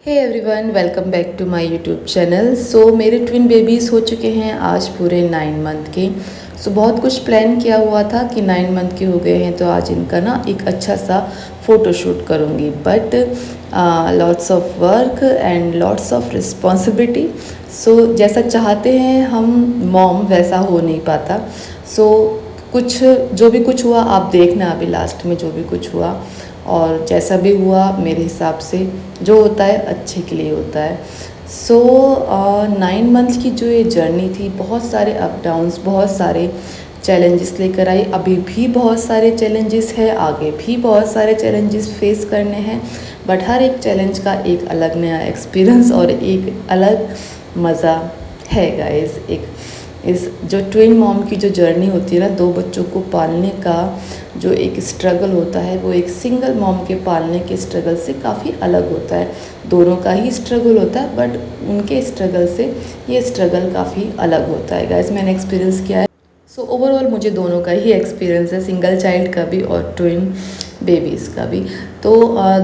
Hey everyone, welcome back to my YouTube channel. So मेरे twin babies हो चुके हैं आज पूरे 9 मंथ के। सो बहुत कुछ प्लान किया हुआ था कि 9 मंथ के हो गए हैं तो आज इनका ना एक अच्छा सा फ़ोटो शूट करूँगी, but lots of work and lots of responsibility. So जैसा चाहते हैं हम मॉम वैसा हो नहीं पाता। सो कुछ जो भी कुछ हुआ आप देखना अभी लास्ट में जो भी कुछ हुआ, और जैसा भी हुआ मेरे हिसाब से जो होता है अच्छे के लिए होता है। सो 9 मंथ्स की जो ये जर्नी थी, बहुत सारे अप डाउन्स, बहुत सारे चैलेंजेस लेकर आई। अभी भी बहुत सारे चैलेंजेस है, आगे भी बहुत सारे चैलेंजेस फेस करने हैं, बट हर एक चैलेंज का एक अलग नया एक्सपीरियंस और एक अलग मज़ा है गाइस। एक इस जो ट्विन मॉम की जो जर्नी होती है ना, दो बच्चों को पालने का जो एक स्ट्रगल होता है वो एक सिंगल मॉम के पालने के स्ट्रगल से काफ़ी अलग होता है। दोनों का ही स्ट्रगल होता है, बट उनके स्ट्रगल से ये स्ट्रगल काफ़ी अलग होता है गाइस। मैंने एक्सपीरियंस किया है। सो ओवरऑल मुझे दोनों का ही एक्सपीरियंस है, सिंगल चाइल्ड का भी और ट्विन बेबीज़ का भी। तो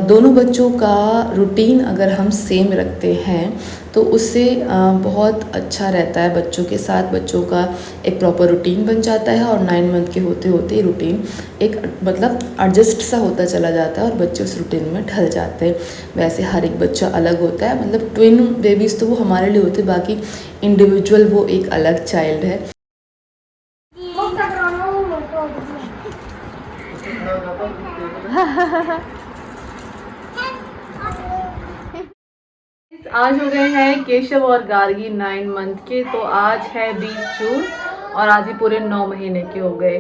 दोनों बच्चों का रूटीन अगर हम सेम रखते हैं तो उससे बहुत अच्छा रहता है। बच्चों के साथ बच्चों का एक प्रॉपर रूटीन बन जाता है, और 9 मंथ के होते होते रूटीन एक मतलब एडजस्ट सा होता चला जाता है और बच्चे उस रूटीन में ढल जाते हैं। वैसे हर एक बच्चा अलग होता है, मतलब ट्विन बेबीज़ तो वो हमारे लिए होते हैं, बाकी इंडिविजुअल वो एक अलग चाइल्ड है। आज हो गए हैं केशव और गार्गी 9 मंथ के, तो आज है 20 जून और आज ही पूरे 9 महीने के हो गए।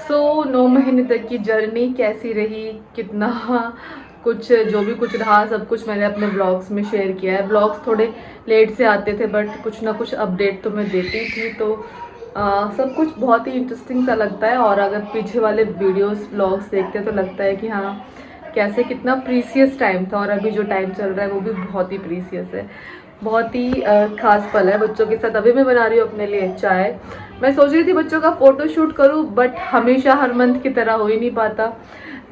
सो 9 महीने तक की जर्नी कैसी रही, कितना कुछ जो भी कुछ रहा सब कुछ मैंने अपने ब्लॉग्स में शेयर किया है। ब्लॉग्स थोड़े लेट से आते थे, बट कुछ ना कुछ अपडेट तो मैं देती थी, तो सब कुछ बहुत ही इंटरेस्टिंग सा लगता है। और अगर पीछे वाले वीडियोस ब्लॉग्स देखते हैं तो लगता है कि हाँ कैसे कितना प्रीसियस टाइम था, और अभी जो टाइम चल रहा है वो भी बहुत ही प्रीसियस है। बहुत ही खास पल है बच्चों के साथ। अभी मैं बना रही हूँ अपने लिए चाय। मैं सोच रही थी बच्चों का फ़ोटो शूट करूँ, बट हमेशा हर मंथ की तरह हो ही नहीं पाता,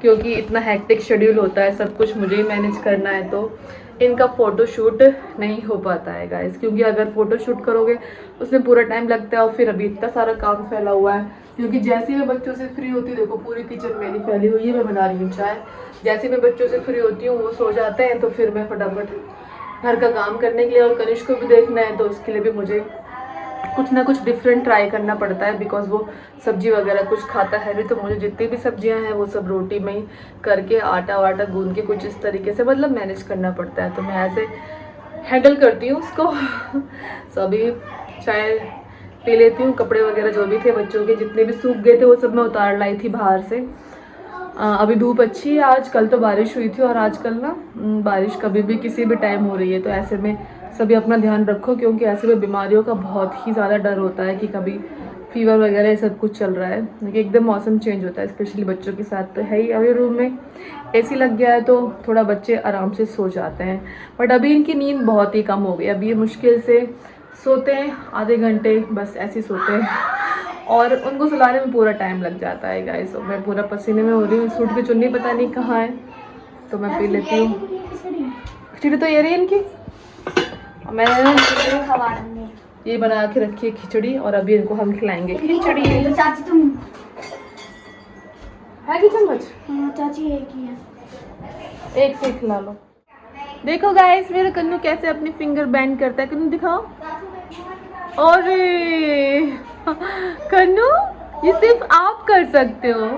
क्योंकि इतना हेक्टिक शेड्यूल होता है, सब कुछ मुझे ही मैनेज करना है, तो इनका फ़ोटो शूट नहीं हो पाता है गाइस। क्योंकि अगर फ़ोटो शूट करोगे उसमें पूरा टाइम लगता है, और फिर अभी इतना सारा काम फैला हुआ है। क्योंकि जैसे ही मैं बच्चों से फ्री होती हूँ, देखो पूरी किचन मेरी फैली हुई है, मैं बना रही हूँ चाय। जैसे मैं बच्चों से फ्री होती हूँ वो सो जाते हैं, तो फिर मैं फटाफट घर का काम करने के लिए, और कनिष्क को भी देखना है, तो उसके लिए भी मुझे कुछ ना कुछ डिफरेंट ट्राई करना पड़ता है। बिकॉज वो सब्जी वगैरह कुछ खाता है भी, तो मुझे जितनी भी सब्जियां हैं वो सब रोटी में ही करके आटा वाटा गूंद के कुछ इस तरीके से मतलब मैनेज करना पड़ता है, तो मैं ऐसे हैंडल करती हूँ उसको। सो अभी चाय पी लेती हूँ। कपड़े वगैरह जो भी थे बच्चों के जितने भी सूख गए थे वो सब मैं उतार लाई थी बाहर से। अभी धूप अच्छी है आज, कल तो बारिश हुई थी, और आजकल ना बारिश कभी भी किसी भी टाइम हो रही है, तो ऐसे में सभी अपना ध्यान रखो, क्योंकि ऐसे में बीमारियों का बहुत ही ज़्यादा डर होता है कि कभी फीवर वगैरह ये सब कुछ चल रहा है, क्योंकि एकदम मौसम चेंज होता है, स्पेशली बच्चों के साथ तो है ही। अभी रूम में एसी लग गया है तो थोड़ा बच्चे आराम से सो जाते हैं, बट अभी इनकी नींद बहुत ही कम हो गई। अभी ये मुश्किल से सोते हैं आधे घंटे, बस ऐसे ही सोते हैं, और उनको सुलाने में पूरा टाइम लग जाता है गाइस। मैं पूरा पसीने में हो रही हूँ, सूट की चुन्नी पता नहीं कहाँ है, तो मैं पी लेती हूँ। खिचड़ी तो ये रही इनकी, मैंने ये बना के रखी है खिचड़ी, और अभी इनको हम खिलाएंगे खिचड़ी। चाची तुम है कि चम्मच? चाची एक ही है, एक से खिला लो। देखो गाइस मेरा कन्नू कैसे अपनी फिंगर बैंड करता है, कन्नू दिखाओ। अरे कन्नू ये सिर्फ आप कर सकते हो।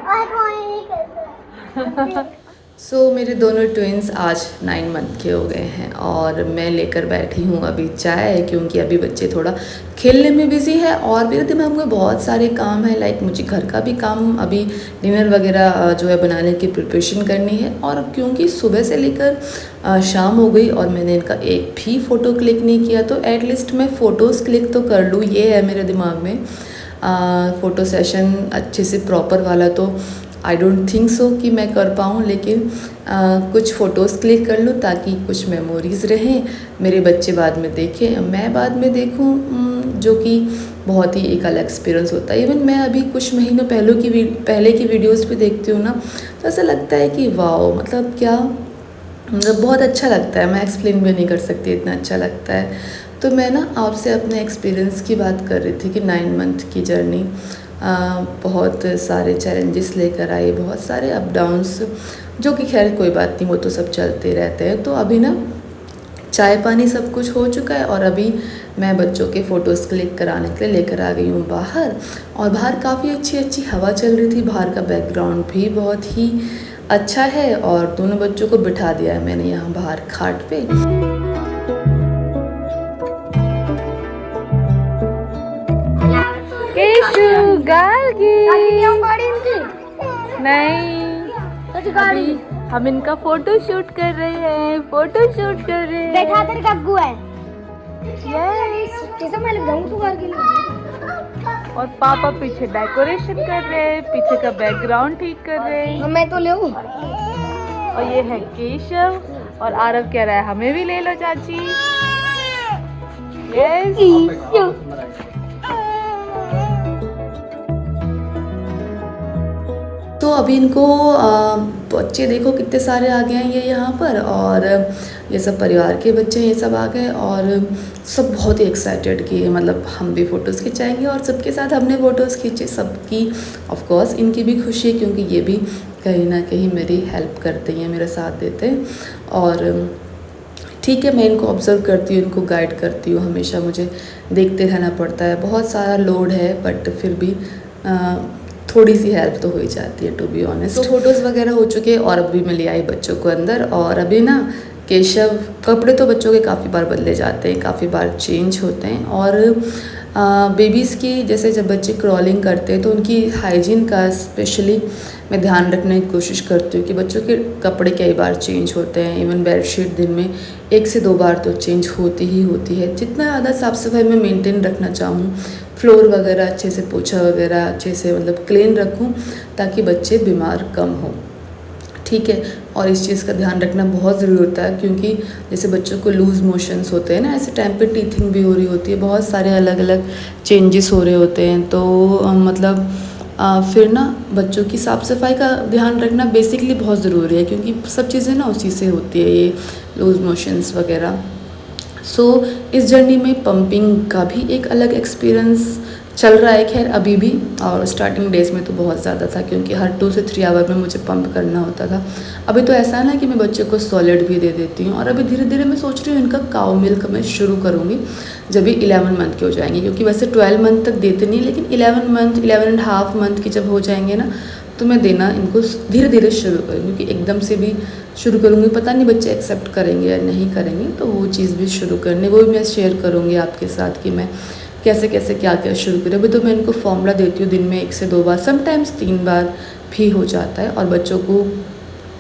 सो मेरे दोनों ट्विंस आज 9 मंथ के हो गए हैं, और मैं लेकर बैठी हूँ अभी चाय, क्योंकि अभी बच्चे थोड़ा खेलने में बिज़ी है और मेरे दिमाग में बहुत सारे काम है। लाइक मुझे घर का भी काम, अभी डिनर वगैरह जो है बनाने की प्रिपरेशन करनी है, और क्योंकि सुबह से लेकर शाम हो गई और मैंने इनका एक भी फ़ोटो क्लिक नहीं किया, तो एटलीस्ट मैं फ़ोटोज़ क्लिक तो कर लूँ, ये है मेरे दिमाग में। फ़ोटो सेशन अच्छे से प्रॉपर वाला तो आई डोंट थिंक सो कि मैं कर पाऊँ, लेकिन कुछ फ़ोटोज़ क्लिक कर लूँ ताकि कुछ मेमोरीज़ रहें, मेरे बच्चे बाद में देखें, मैं बाद में देखूँ, जो कि बहुत ही एक अलग एक्सपीरियंस होता है। इवन मैं अभी कुछ महीनों पहले की वीडियोज़ भी देखती हूँ ना, तो ऐसा लगता है कि वाओ, मतलब क्या मतलब बहुत अच्छा लगता है, मैं एक्सप्लेन भी नहीं कर सकती, इतना अच्छा लगता है। तो मैं ना आपसे अपने एक्सपीरियंस की बात कर रही थी कि 9 मंथ की जर्नी बहुत सारे चैलेंजेस लेकर आई, बहुत सारे अप डाउन्स, जो कि खैर कोई बात नहीं, वो तो सब चलते रहते हैं। तो अभी ना चाय पानी सब कुछ हो चुका है और अभी मैं बच्चों के फ़ोटोज़ क्लिक कराने के लिए लेकर आ गई हूँ बाहर। और बाहर काफ़ी अच्छी अच्छी हवा चल रही थी, बाहर का बैकग्राउंड भी बहुत ही अच्छा है और दोनों बच्चों को बिठा दिया है मैंने यहाँ बाहर खाट पे। केशु गार्गी नहीं, अभी हम इनका फोटो शूट कर रहे हैं, फोटो शूट कर रहे हैं। बैठा तेरे गग्गू है। यस, कैसे मैं लग जाऊं तू घर के लिए? और पापा पीछे डेकोरेशन कर रहे हैं, पीछे का बैकग्राउंड ठीक कर रहे हैं। मैं तो ले आऊं। और ये है केशव और आरव कह रहा है हमें भी ले लो चाची। यस, तो अभी इनको बच्चे देखो कितने सारे आ गए हैं ये यहाँ पर, और ये सब परिवार के बच्चे ये सब आ गए और सब बहुत ही एक्साइटेड कि मतलब हम भी फ़ोटोज़ खिंचाएंगे और सबके साथ हमने फ़ोटोज़ खींचे। सबकी ऑफ कोर्स इनकी भी खुशी है क्योंकि ये भी कहीं ना कहीं मेरी हेल्प करते हैं, मेरा साथ देते हैं। और ठीक है, मैं इनको ऑब्ज़र्व करती हूँ, इनको गाइड करती हूँ, हमेशा मुझे देखते रहना पड़ता है, बहुत सारा लोड है, बट फिर भी थोड़ी सी हेल्प तो हो ही जाती है टू बी ऑनेस्ट। तो फ़ोटोज़ वगैरह हो चुके हैं और अभी मैं ले आई बच्चों को अंदर। और अभी ना केशव, कपड़े तो बच्चों के काफ़ी बार बदले जाते हैं, काफ़ी बार चेंज होते हैं। और बेबीज़ की जैसे जब बच्चे क्रॉलिंग करते हैं तो उनकी हाइजीन का स्पेशली मैं ध्यान रखने की कोशिश करती हूँ कि बच्चों के कपड़े कई बार चेंज होते हैं। इवन बेडशीट दिन में 1 से 2 बार तो चेंज होती ही होती है। जितना ज़्यादा साफ़ सफाई में मेंटेन रखना चाहूँ, फ्लोर वगैरह अच्छे से पोछा वगैरह अच्छे से मतलब क्लीन रखूँ ताकि बच्चे बीमार कम हों। ठीक है, और इस चीज़ का ध्यान रखना बहुत ज़रूरी होता है क्योंकि जैसे बच्चों को लूज़ मोशंस होते हैं ना, ऐसे टाइम पे टीथिंग भी हो रही होती है, बहुत सारे अलग अलग चेंजेस हो रहे होते हैं। तो मतलब फिर ना बच्चों की साफ़ सफाई का ध्यान रखना बेसिकली बहुत ज़रूरी है क्योंकि सब चीज़ें ना उसी से होती है, ये लूज़ मोशंस वगैरह। सो इस जर्नी में पंपिंग का भी एक अलग एक्सपीरियंस चल रहा है खैर अभी भी, और स्टार्टिंग डेज़ में तो बहुत ज़्यादा था क्योंकि हर 2 से 3 आवर में मुझे पंप करना होता था। अभी तो ऐसा है ना कि मैं बच्चे को सॉलिड भी दे देती हूँ। और अभी धीरे धीरे मैं सोच रही हूँ इनका काउ मिल्क मैं शुरू करूँगी जब ये 11 मंथ के हो जाएंगे, क्योंकि वैसे 12 मंथ तक देते नहीं, लेकिन 11 मंथ 11.5 मंथ के जब हो जाएंगे ना तो मैं देना इनको धीरे धीरे शुरू करूँगी, क्योंकि एकदम से भी शुरू करूँगी पता नहीं बच्चे एक्सेप्ट करेंगे या नहीं करेंगे। तो वो चीज़ भी शुरू करनी, वो भी मैं शेयर करूँगी आपके साथ कि मैं कैसे कैसे क्या क्या शुरू करें। अभी तो मैं इनको फॉर्मूला देती हूँ दिन में 1 से 2 बार, समटाइम्स 3 बार भी हो जाता है। और बच्चों को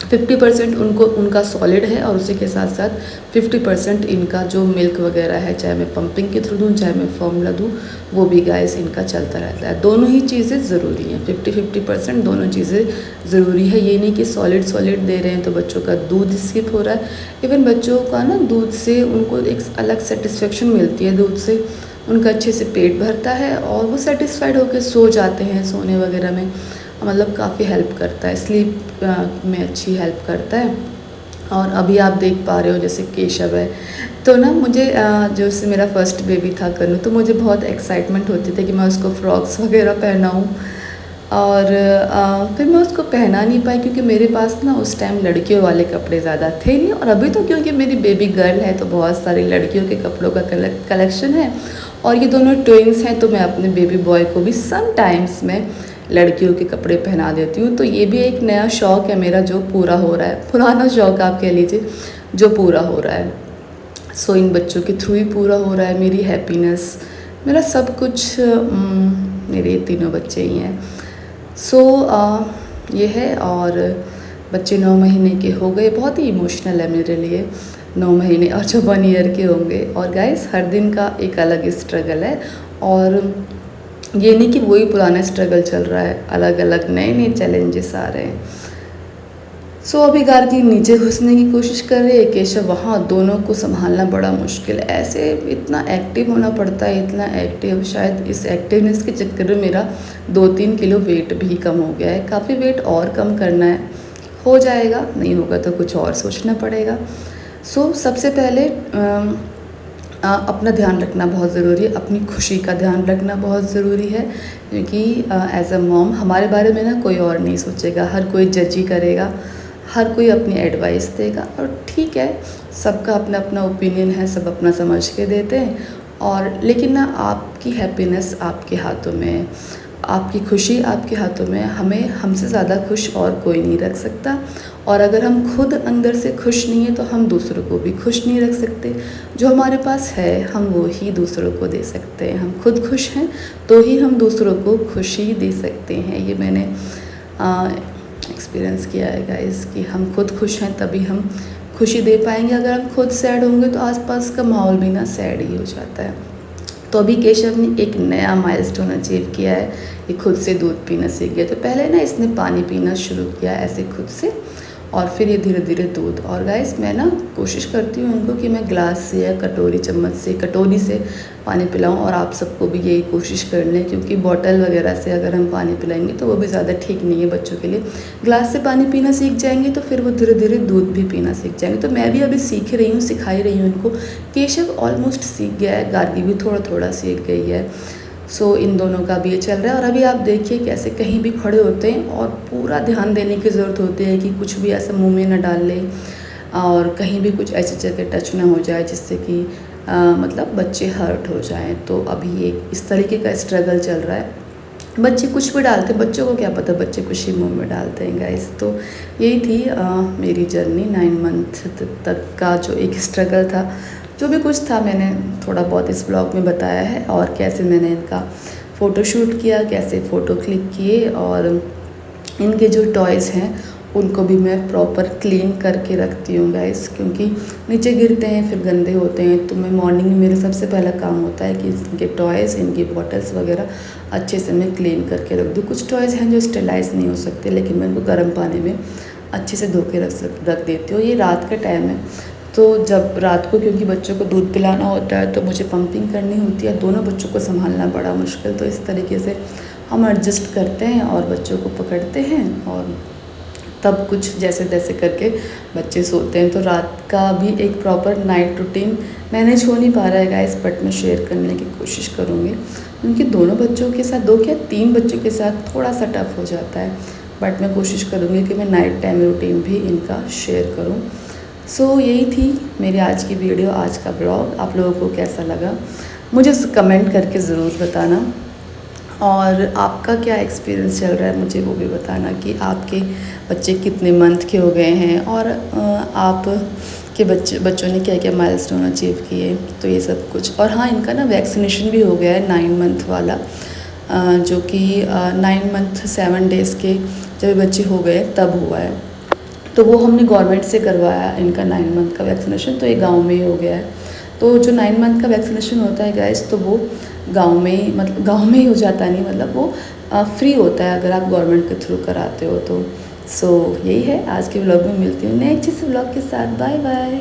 50% उनका सॉलिड है और उसी के साथ साथ 50% इनका जो मिल्क वगैरह है, चाहे मैं पंपिंग के थ्रू दूँ चाहे मैं फॉर्मूला दूँ, वो भी गाइस इनका चलता रहता है। दोनों ही चीज़ें ज़रूरी हैं, 50-50% दोनों चीज़ें ज़रूरी है। ये नहीं कि सॉलिड दे रहे हैं तो बच्चों का दूध स्किप हो रहा है। इवन बच्चों का ना दूध से उनको एक अलग सेटिस्फेक्शन मिलती है, दूध से उनका अच्छे से पेट भरता है और वो सेटिस्फाइड होकर सो जाते हैं। सोने वगैरह में मतलब काफ़ी हेल्प करता है, स्लीप में अच्छी हेल्प करता है। और अभी आप देख पा रहे हो जैसे केशव है, तो ना मुझे जो से मेरा फर्स्ट बेबी था कन्नू, तो मुझे बहुत एक्साइटमेंट होती थी कि मैं उसको फ्रॉक्स वगैरह पहनाऊँ। और फिर मैं उसको पहना नहीं पाई क्योंकि मेरे पास ना उस टाइम लड़कियों वाले कपड़े ज़्यादा थे नहीं। और अभी तो क्योंकि मेरी बेबी गर्ल है तो बहुत सारी लड़कियों के कपड़ों का कलेक्शन है। और ये दोनों ट्विंस हैं तो मैं अपने बेबी बॉय को भी समटाइम्स में लड़कियों के कपड़े पहना देती हूँ। तो ये भी एक नया शौक़ है मेरा जो पूरा हो रहा है, पुराना शौक़ आप कह लीजिए जो पूरा हो रहा है। सो इन बच्चों के थ्रू ही पूरा हो रहा है, मेरी हैप्पीनेस, मेरा सब कुछ मेरे तीनों बच्चे ही हैं। सो ये है। और बच्चे 9 महीने के हो गए, बहुत ही इमोशनल है मेरे लिए 9 महीने और जो 1 ईयर के होंगे। और गाइस हर दिन का एक अलग स्ट्रगल है और ये नहीं कि वही पुराना स्ट्रगल चल रहा है, अलग अलग नए नए चैलेंजेस आ रहे हैं। सो अभी गार्गी नीचे घुसने की कोशिश कर रही है, केशव वहाँ, दोनों को संभालना बड़ा मुश्किल है। ऐसे इतना एक्टिव होना पड़ता है, इतना एक्टिव, शायद इस एक्टिवनेस के चक्कर में मेरा 2-3 किलो वेट भी कम हो गया है। काफ़ी वेट और कम करना है, हो जाएगा, नहीं होगा तो कुछ और सोचना पड़ेगा। सो सबसे पहले अपना ध्यान रखना बहुत ज़रूरी है, अपनी खुशी का ध्यान रखना बहुत ज़रूरी है, क्योंकि एज अ मॉम हमारे बारे में ना कोई और नहीं सोचेगा, हर कोई जज ही करेगा, हर कोई अपनी एडवाइस देगा। और ठीक है, सबका अपना अपना ओपिनियन है, सब अपना समझ के देते हैं। और लेकिन ना आपकी हैप्पीनेस आपके हाथों में है, आपकी खुशी आपके हाथों में है। हमें हमसे ज़्यादा खुश और कोई नहीं रख सकता। और अगर हम खुद अंदर से खुश नहीं हैं तो हम दूसरों को भी खुश नहीं रख सकते। जो हमारे पास है हम वो ही दूसरों को दे सकते हैं। हम खुद खुश हैं तो ही हम दूसरों को खुशी दे सकते हैं। ये मैंने एक्सपीरियंस किया है गाइस, कि हम खुद खुश हैं तभी हम खुशी दे पाएंगे। अगर हम खुद सैड होंगे तो आसपास का माहौल भी ना सैड ही हो जाता है। तो अभी केशव ने एक नया माइलस्टोन अचीव किया है, ये खुद से दूध पीना सीख गया। तो पहले ना इसने पानी पीना शुरू किया ऐसे खुद से, और फिर ये धीरे धीरे दूध। और गाइस मैं ना कोशिश करती हूँ उनको कि मैं ग्लास से या कटोरी चम्मच से कटोरी से पानी पिलाऊँ, और आप सबको भी यही कोशिश कर लें, क्योंकि बॉटल वगैरह से अगर हम पानी पिलाएंगे तो वो भी ज़्यादा ठीक नहीं है बच्चों के लिए। ग्लास से पानी पीना सीख जाएंगे तो फिर वो धीरे धीरे दूध भी पीना सीख जाएंगे। तो मैं भी अभी सीख रही हूँ, सिखाई रही हूँ इनको। केशव ऑलमोस्ट सीख गया है, गार्गी भी थोड़ा थोड़ा सीख गई है। सो इन दोनों का भी ये चल रहा है। और अभी आप देखिए कैसे कहीं भी खड़े होते हैं और पूरा ध्यान देने की ज़रूरत होती है कि कुछ भी ऐसा मुंह में न डाल लें, और कहीं भी कुछ ऐसी जगह टच ना हो जाए जिससे कि मतलब बच्चे हर्ट हो जाएं। तो अभी एक इस तरीके का स्ट्रगल चल रहा है। बच्चे कुछ भी डालते हैं, बच्चों को क्या पता, बच्चे कुछ ही मुंह में डालते हैं गाइस। तो यही थी मेरी जर्नी 9 मंथ तक का जो एक स्ट्रगल था। जो भी कुछ था मैंने थोड़ा बहुत इस ब्लॉग में बताया है, और कैसे मैंने इनका फ़ोटो शूट किया, कैसे फ़ोटो क्लिक किए, और इनके जो टॉयज़ हैं उनको भी मैं प्रॉपर क्लीन करके रखती हूँ गाइस, क्योंकि नीचे गिरते हैं फिर गंदे होते हैं। तो मैं मॉर्निंग में मेरा सबसे पहला काम होता है कि इनके टॉयज़, इनकी बॉटल्स वगैरह अच्छे से मैं क्लीन करके रख दूँ। कुछ टॉयज़ हैं जो स्टेलाइज नहीं हो सकते, लेकिन मैं उनको गर्म पानी में अच्छे से धो के रख देती हूँ। ये रात का टाइम है, तो जब रात को, क्योंकि बच्चों को दूध पिलाना होता है तो मुझे पंपिंग करनी होती है, दोनों बच्चों को संभालना बड़ा मुश्किल। तो इस तरीके से हम एडजस्ट करते हैं और बच्चों को पकड़ते हैं, और तब कुछ जैसे तैसे करके बच्चे सोते हैं। तो रात का भी एक प्रॉपर नाइट रूटीन मैनेज हो नहीं पा रहा है गाइस, बट मैं शेयर करने की कोशिश करूँगी, क्योंकि दोनों बच्चों के साथ, 2 क्या 3 बच्चों के साथ थोड़ा सा टफ हो जाता है। बट मैं कोशिश करूँगी कि मैं नाइट टाइम रूटीन भी इनका शेयर करूँ। सो यही थी मेरी आज की वीडियो, आज का ब्लॉग। आप लोगों को कैसा लगा मुझे कमेंट करके ज़रूर बताना, और आपका क्या एक्सपीरियंस चल रहा है मुझे वो भी बताना, कि आपके बच्चे कितने मंथ के हो गए हैं, और आप के बच्चों ने क्या क्या माइलस्टोन अचीव किए। तो ये सब कुछ। और हाँ, इनका ना वैक्सीनेशन भी हो गया है 9 मंथ वाला, जो कि 9 मंथ 7 डेज़ के जब बच्चे हो गए तब हुआ है। तो वो हमने गवर्नमेंट से करवाया इनका 9 मंथ का वैक्सीनेशन, तो ये गांव में ही हो गया है। तो जो 9 मंथ का वैक्सीनेशन होता है गाइस, तो वो गांव में ही, मतलब गांव में ही हो जाता नहीं, मतलब वो फ्री होता है अगर आप गवर्नमेंट के थ्रू कराते हो तो। सो यही है, आज के व्लॉग में मिलती हूँ नए अच्छे से व्लॉग के साथ। Bye bye.